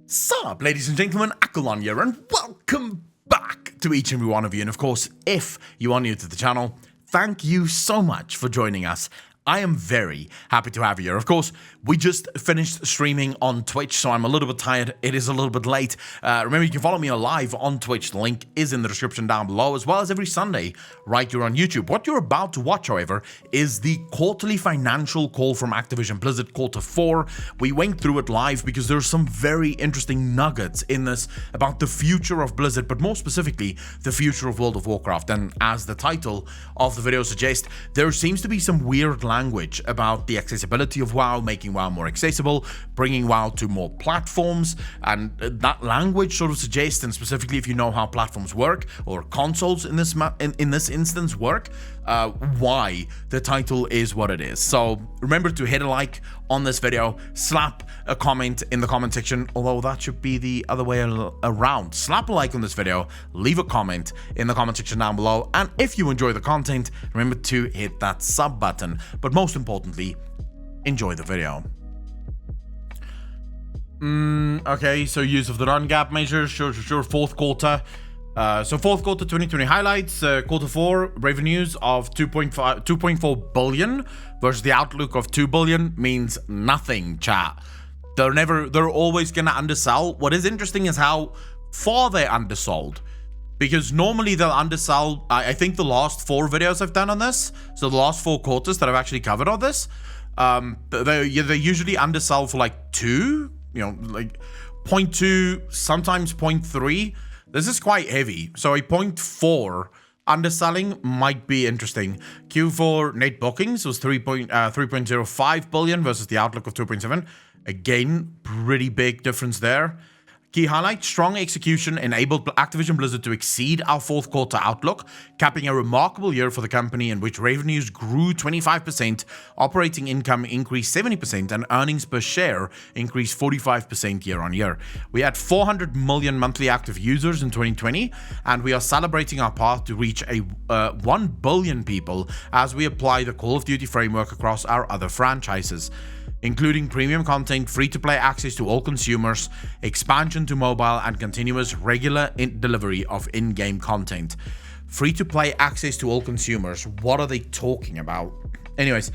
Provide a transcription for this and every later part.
Sup, ladies and gentlemen, Aquilon here, and welcome back to each and every one of you. And of course, if you are new to the channel, thank you so much for joining us. I am very happy to have you here. Of course, we just finished streaming on Twitch, so I'm a little bit tired. It is a little bit late. Remember, you can follow me live on Twitch. The link is in the description down below, as well as every Sunday right here on YouTube. What you're about to watch, however, is the quarterly financial call from Activision Blizzard Q4. We went through it live because there's some very interesting nuggets in this about the future of Blizzard, but more specifically, the future of World of Warcraft. And as the title of the video suggests, there seems to be some weird language about the accessibility of WoW, making WoW more accessible, bringing WoW to more platforms, and that language sort of suggests, and specifically if you know how platforms work, or consoles in this instance work, why the title is what it is. So remember to hit a like on this video, slap a comment in the comment section, although that should be the other way around. Slap a like on this video, leave a comment in the comment section down below, and if you enjoy the content, remember to hit that sub button. But most importantly, enjoy the video. Okay, so use of the run gap measure, sure, fourth quarter. So fourth quarter 2020 highlights, Q4 revenues of 2.4 billion versus the outlook of 2 billion means nothing, chat. They're always gonna undersell. What is interesting is how far they're undersold, because normally they'll undersell. I think the last 4 videos I've done on this, so the last 4 quarters that I've actually covered on this, they usually undersell for like 2, you know, like 0.2, sometimes 0.3. This is quite heavy, so a 0.4 underselling might be interesting. Q4 net bookings was 3.05 billion versus the outlook of 2.7. Again, pretty big difference there. Key highlight, strong execution enabled Activision Blizzard to exceed our fourth quarter outlook, capping a remarkable year for the company in which revenues grew 25%, operating income increased 70%, and earnings per share increased 45% year on year. We had 400 million monthly active users in 2020, and we are celebrating our path to reach 1 billion people as we apply the Call of Duty framework across our other franchises, including premium content, free-to-play access to all consumers, expansion to mobile, and continuous regular delivery of in-game content. Free-to-play access to all consumers. What are they talking about? Anyways,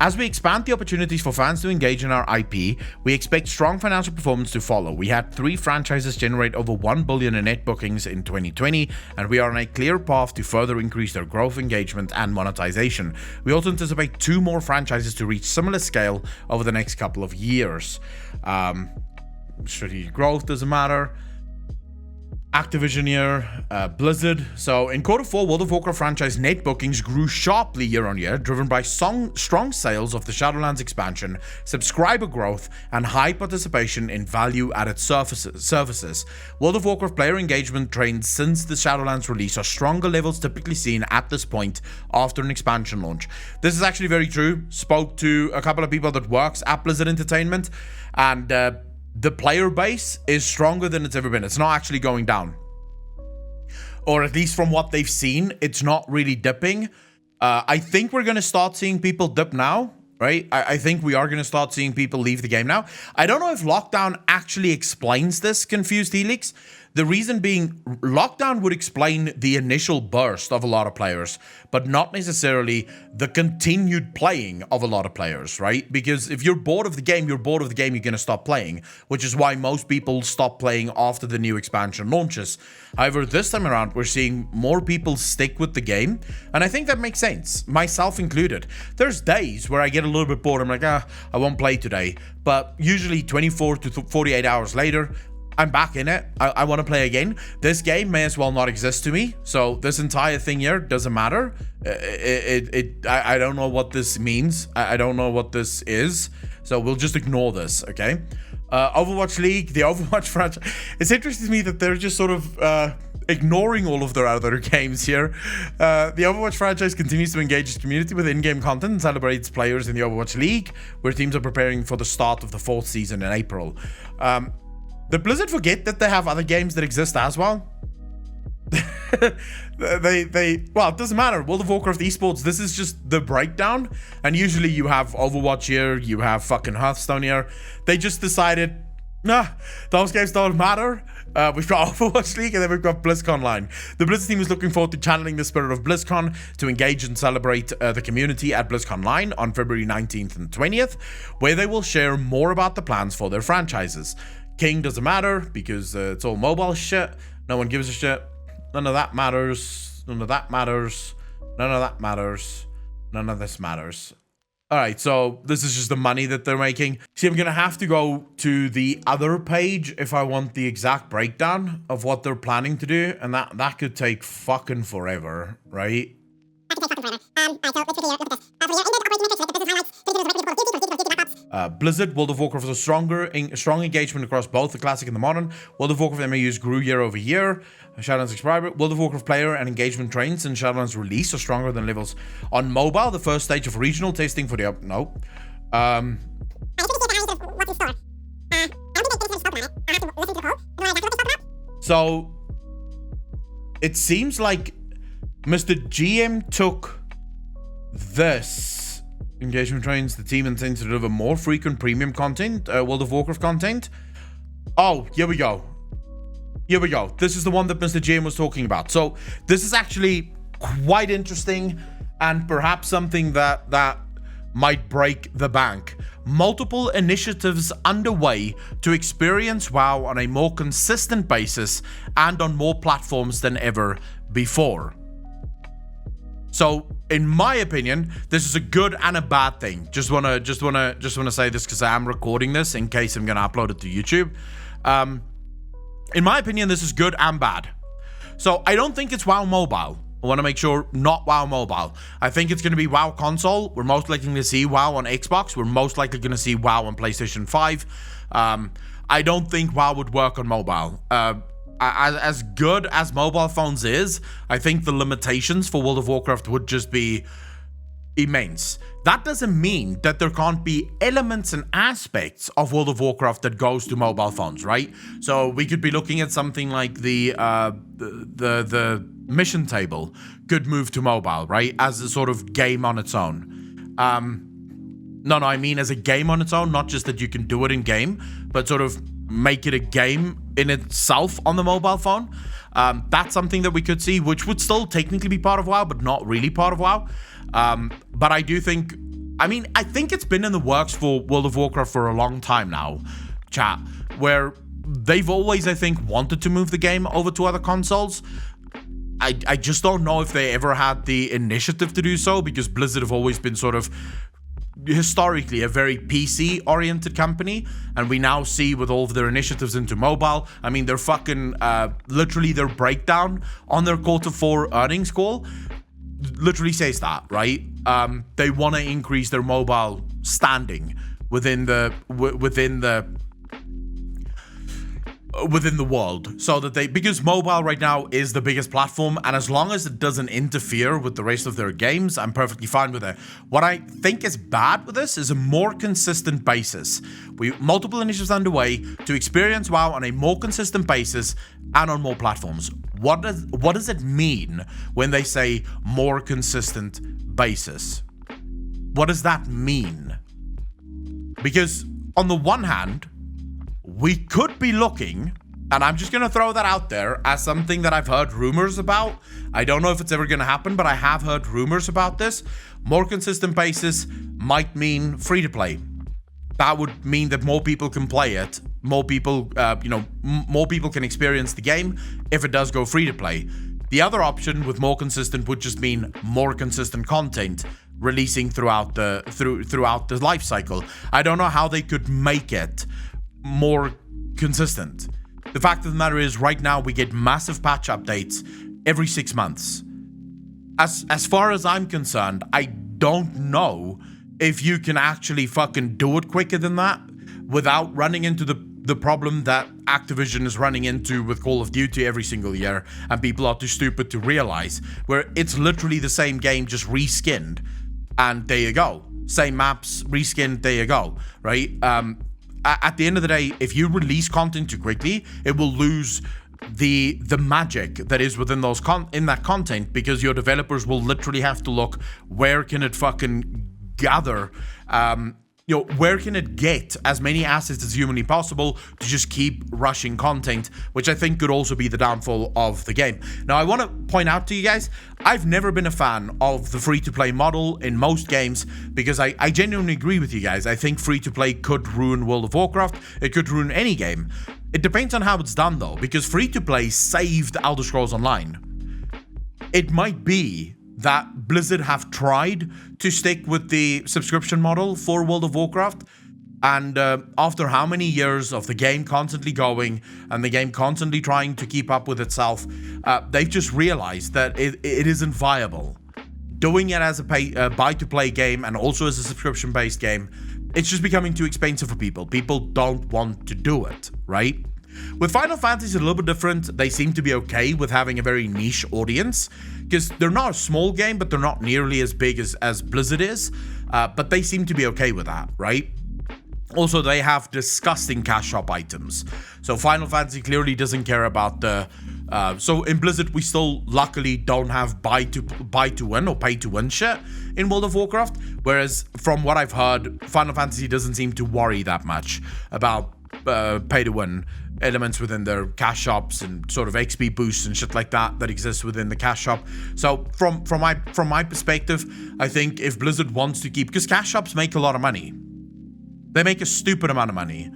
as we expand the opportunities for fans to engage in our IP, we expect strong financial performance to follow. We had 3 franchises generate over 1 billion in net bookings in 2020, and we are on a clear path to further increase their growth, engagement, and monetization. We also anticipate 2 more franchises to reach similar scale over the next couple of years. Strategic growth doesn't matter. Activision here, Blizzard. So in Q4, World of Warcraft franchise net bookings grew sharply year on year, driven by strong sales of the Shadowlands expansion, subscriber growth, and high participation in value-added services. World of Warcraft player engagement trends since the Shadowlands release are stronger levels typically seen at this point after an expansion launch. This is actually very true. Spoke to a couple of people that works at Blizzard Entertainment, and the player base is stronger than it's ever been. It's not actually going down. Or at least from what they've seen, it's not really dipping. I think we're going to start seeing people dip now, right? I think we are going to start seeing people leave the game now. I don't know if lockdown actually explains this, confused Helix. The reason being, lockdown would explain the initial burst of a lot of players, but not necessarily the continued playing of a lot of players, right? Because if you're bored of the game, you're going to stop playing, which is why most people stop playing after the new expansion launches. However, this time around, we're seeing more people stick with the game, and I think that makes sense, myself included. There's days where I get a little bit bored. I'm like, I won't play today, but usually 24 to 48 hours later, I'm back in it. I want to play again. This game may as well not exist to me. So this entire thing here doesn't matter. I don't know what this means. I don't know what this is. So we'll just ignore this, okay? Overwatch League, the Overwatch franchise. It's interesting to me that they're just sort of ignoring all of their other games here. The Overwatch franchise continues to engage its community with in-game content and celebrates players in the Overwatch League, where teams are preparing for the start of the 4th season in April. Did Blizzard forget that they have other games that exist as well? Well, it doesn't matter. World of Warcraft esports, this is just the breakdown. And usually you have Overwatch here, you have fucking Hearthstone here. They just decided, Nah, those games don't matter. We've got Overwatch League and then we've got Blizzconline. The Blizzard team is looking forward to channeling the spirit of BlizzCon to engage and celebrate the community at Blizzconline on February 19th and 20th, where they will share more about the plans for their franchises. King doesn't matter because it's all mobile shit. No one gives a shit. None of that matters. None of that matters. None of that matters. None of this matters. Alright, so this is just the money that they're making. See, I'm gonna have to go to the other page if I want the exact breakdown of what they're planning to do, and that could take fucking forever, right? Blizzard, World of Warcraft has a strong engagement across both the classic and the modern. World of Warcraft MAUs grew year over year. Shadowlands subscriber. World of Warcraft player and engagement trends since Shadowlands release are stronger than levels on mobile. The first stage of regional testing for the So it seems like Mr. GM took this engagement trains. The team intends to deliver more frequent premium content, World of Warcraft content. Oh, here we go. Here we go. This is the one that Mr. GM was talking about. So this is actually quite interesting and perhaps something that might break the bank. Multiple initiatives underway to experience WoW on a more consistent basis and on more platforms than ever before. So, in my opinion, this is a good and a bad thing. Just wanna say this because I am recording this in case I'm gonna upload it to YouTube. In my opinion, this is good and bad. So, I don't think it's WoW Mobile. I want to make sure not WoW Mobile. I think it's going to be WoW Console. We're most likely going to see WoW on Xbox. We're most likely going to see WoW on PlayStation 5. I don't think WoW would work on mobile. As good as mobile phones is, I think the limitations for World of Warcraft would just be immense. That doesn't mean that there can't be elements and aspects of World of Warcraft that goes to mobile phones, right? So we could be looking at something like the mission table could move to mobile, right? As a sort of game on its own. No, I mean as a game on its own, not just that you can do it in game, but sort of make it a game in itself on the mobile phone. That's something that we could see, which would still technically be part of WoW, but not really part of WoW. But I do think, I think it's been in the works for World of Warcraft for a long time now, chat, where they've always, I think, wanted to move the game over to other consoles. I just don't know if they ever had the initiative to do so, because Blizzard have always been sort of historically a very PC oriented company, and we now see with all of their initiatives into mobile, I mean, they're fucking literally their breakdown on their Q4 earnings call literally says that, right? They want to increase their mobile standing within the world, so that because mobile right now is the biggest platform, and as long as it doesn't interfere with the rest of their games, I'm perfectly fine with it. What I think is bad with this is a more consistent basis. Multiple initiatives underway to experience WoW on a more consistent basis and on more platforms. What does it mean when they say more consistent basis? What does that mean? Because on the one hand, we could be looking, and I'm just going to throw that out there as something that I've heard rumors about. I don't know if it's ever going to happen, but I have heard rumors about this. More consistent basis might mean free to play. That would mean that more people can play it. More people, more people can experience the game if it does go free to play. The other option with more consistent would just mean more consistent content releasing throughout the life cycle. I don't know how they could make it more consistent. The fact of the matter is, right now we get massive patch updates every 6 months. As far as I'm concerned, I don't know if you can actually fucking do it quicker than that without running into the problem that Activision is running into with Call of Duty every single year, and people are too stupid to realize, where it's literally the same game just reskinned, and there you go. Same maps, reskinned, there you go, right? At the end of the day, if you release content too quickly, it will lose the magic that is within in that content, because your developers will literally have to look, where can it fucking gather where can it get as many assets as humanly possible to just keep rushing content, which I think could also be the downfall of the game. Now, I want to point out to you guys, I've never been a fan of the free-to-play model in most games because I genuinely agree with you guys. I think free-to-play could ruin World of Warcraft. It could ruin any game. It depends on how it's done, though, because free-to-play saved Elder Scrolls Online. It might be that Blizzard have tried to stick with the subscription model for World of Warcraft, and after how many years of the game constantly going and the game constantly trying to keep up with itself, they've just realized that it isn't viable. Doing it as a buy-to-play game and also as a subscription-based game, it's just becoming too expensive for people. People don't want to do it, right? With Final Fantasy, it's a little bit different. They seem to be okay with having a very niche audience because they're not a small game, but they're not nearly as big as Blizzard is. But they seem to be okay with that, right? Also, they have disgusting cash shop items. So Final Fantasy clearly doesn't care about the... so in Blizzard, we still luckily don't have buy to win or pay to win shit in World of Warcraft. Whereas from what I've heard, Final Fantasy doesn't seem to worry that much about pay to win elements within their cash shops and sort of XP boosts and shit like that exists within the cash shop. So from my perspective, I think if Blizzard wants to keep, because cash shops make a lot of money. They make a stupid amount of money.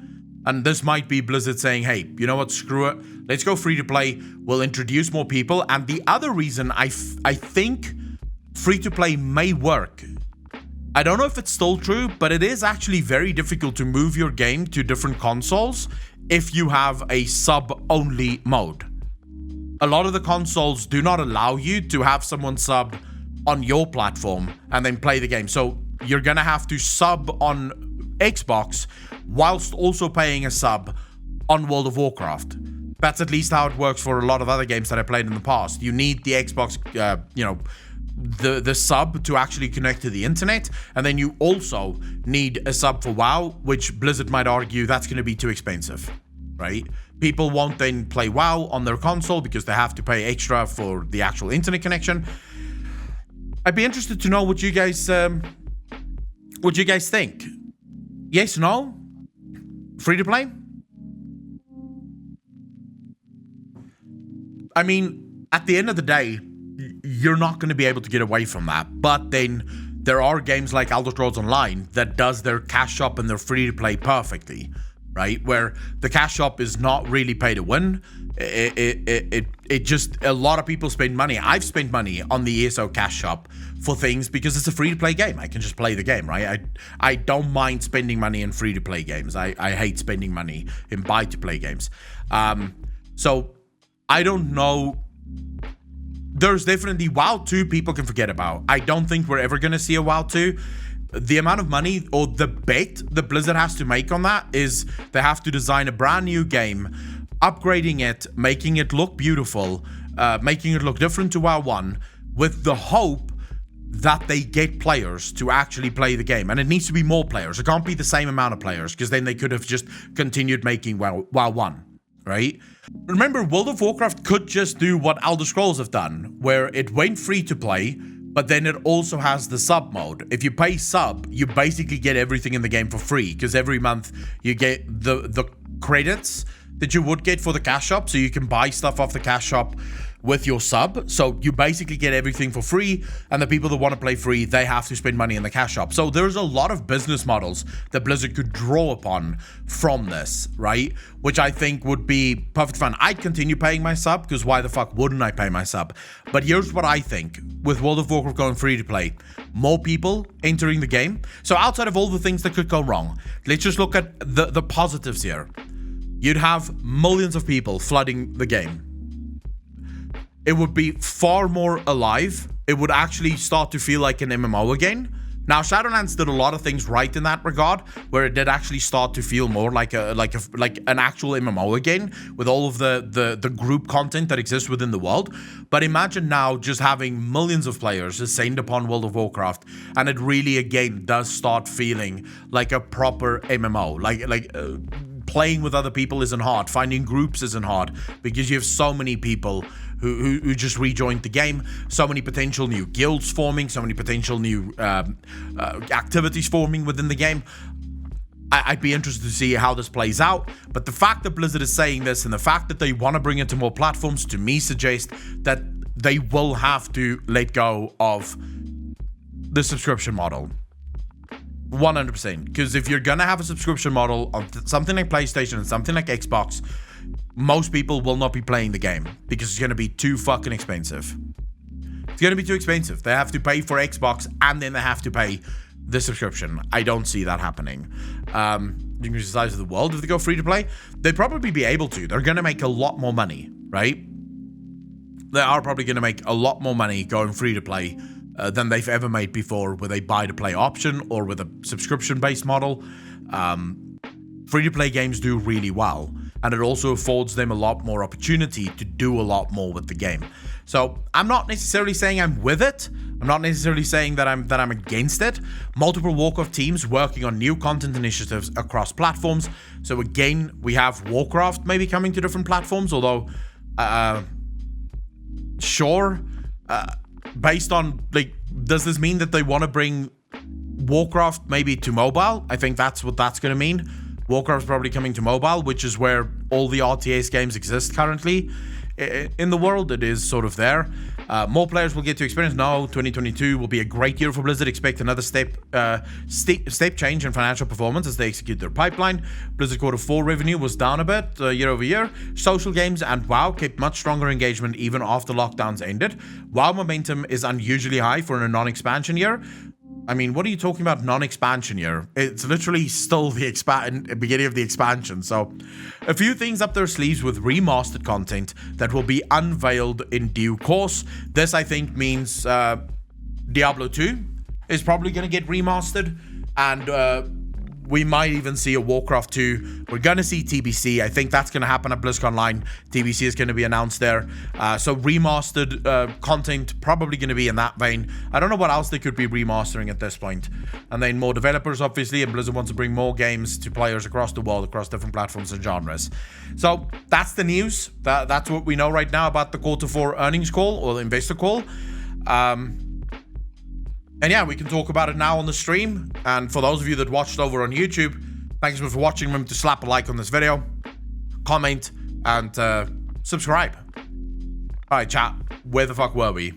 And this might be Blizzard saying, hey, you know what, screw it. Let's go free to play. We'll introduce more people. And the other reason I think free to play may work, I don't know if it's still true, but it is actually very difficult to move your game to different consoles if you have a sub-only mode. A lot of the consoles do not allow you to have someone sub on your platform and then play the game. So you're gonna have to sub on Xbox whilst also paying a sub on World of Warcraft. That's at least how it works for a lot of other games that I played in the past. You need the Xbox, the sub to actually connect to the internet, and then you also need a sub for WoW, which Blizzard might argue that's going to be too expensive, right? People won't then play WoW on their console because they have to pay extra for the actual internet connection. I'd be interested to know what you guys think. Yes, no? Free to play? I mean, at the end of the day, you're not going to be able to get away from that. But then there are games like Elder Scrolls Online that does their cash shop and their free to play perfectly, right? Where the cash shop is not really pay to win. It just, a lot of people spend money. I've spent money on the ESO cash shop for things because it's a free to play game. I can just play the game, right? I don't mind spending money in free to play games. I hate spending money in buy to play games. So I don't know. There's definitely WoW 2 people can forget about. I don't think we're ever going to see a WoW 2. The amount of money or the bet that Blizzard has to make on that is they have to design a brand new game, upgrading it, making it look beautiful, making it look different to WoW 1, with the hope that they get players to actually play the game. And it needs to be more players. It can't be the same amount of players, because then they could have just continued making WoW 1. Right? Remember, World of Warcraft could just do what Elder Scrolls have done, where it went free to play, but then it also has the sub mode. If you pay sub, you basically get everything in the game for free, because every month you get the credits that you would get for the cash shop, so you can buy stuff off the cash shop with your sub. So you basically get everything for free, and the people that want to play free, they have to spend money in the cash shop. So there's a lot of business models that Blizzard could draw upon from this, right? Which I think would be perfect fun. I'd continue paying my sub, because why the fuck wouldn't I pay my sub? But here's what I think. With World of Warcraft going free to play, more people entering the game. So outside of all the things that could go wrong, let's just look at the positives here. You'd have millions of people flooding the game. It would be far more alive. It would actually start to feel like an MMO again. Now, Shadowlands did a lot of things right in that regard, where it did actually start to feel more like an actual MMO again, with all of the group content that exists within the world. But imagine now just having millions of players ascend upon World of Warcraft, and it really again does start feeling like a proper MMO. Playing with other people isn't hard. Finding groups isn't hard, because you have so many people who just rejoined the game, so many potential new guilds forming, so many potential new activities forming within the game. I'd be interested to see how this plays out. But the fact that Blizzard is saying this and the fact that they want to bring it to more platforms, to me suggests that they will have to let go of the subscription model. 100%. Because if you're going to have a subscription model on something like PlayStation and something like Xbox, most people will not be playing the game because it's going to be too fucking expensive. It's going to be too expensive. They have to pay for Xbox and then they have to pay the subscription. I don't see that happening. The size of the world, if they go free to play, they'd probably be able to. They're going to make a lot more money, right? They are probably going to make a lot more money going free to play than they've ever made before with a buy to play option or with a subscription based model. Free to play games do really well, and it also affords them a lot more opportunity to do a lot more with the game. So I'm not necessarily saying I'm with it. I'm not necessarily saying that I'm against it. Multiple Warcraft teams working on new content initiatives across platforms. So again, we have Warcraft maybe coming to different platforms, although sure, based on, like, does this mean that they want to bring Warcraft maybe to mobile? I think that's what that's going to mean. Warcraft's probably coming to mobile, which is where all the RTS games exist currently. In the world, it is sort of there. More players will get to experience. No, 2022 will be a great year for Blizzard. Expect another step change in financial performance as they execute their pipeline. Blizzard Q4 revenue was down a bit year over year. Social games and WoW kept much stronger engagement even after lockdowns ended. WoW momentum is unusually high for a non-expansion year. I mean, what are you talking about non-expansion year? It's literally still the beginning of the expansion. So a few things up their sleeves with remastered content that will be unveiled in due course. This, I think, means Diablo 2 is probably going to get remastered, and we might even see a Warcraft 2. We're going to see TBC. I think that's going to happen at Blizzconline. TBC is going to be announced there. So remastered content probably going to be in that vein. I don't know what else they could be remastering at this point. And then more developers, obviously, and Blizzard wants to bring more games to players across the world, across different platforms and genres. So that's the news. That's what we know right now about the Q4 earnings call, or the investor call. And yeah, we can talk about it now on the stream. And for those of you that watched over on YouTube, thanks for watching. Remember to slap a like on this video, comment, and subscribe. All right, chat. Where the fuck were we?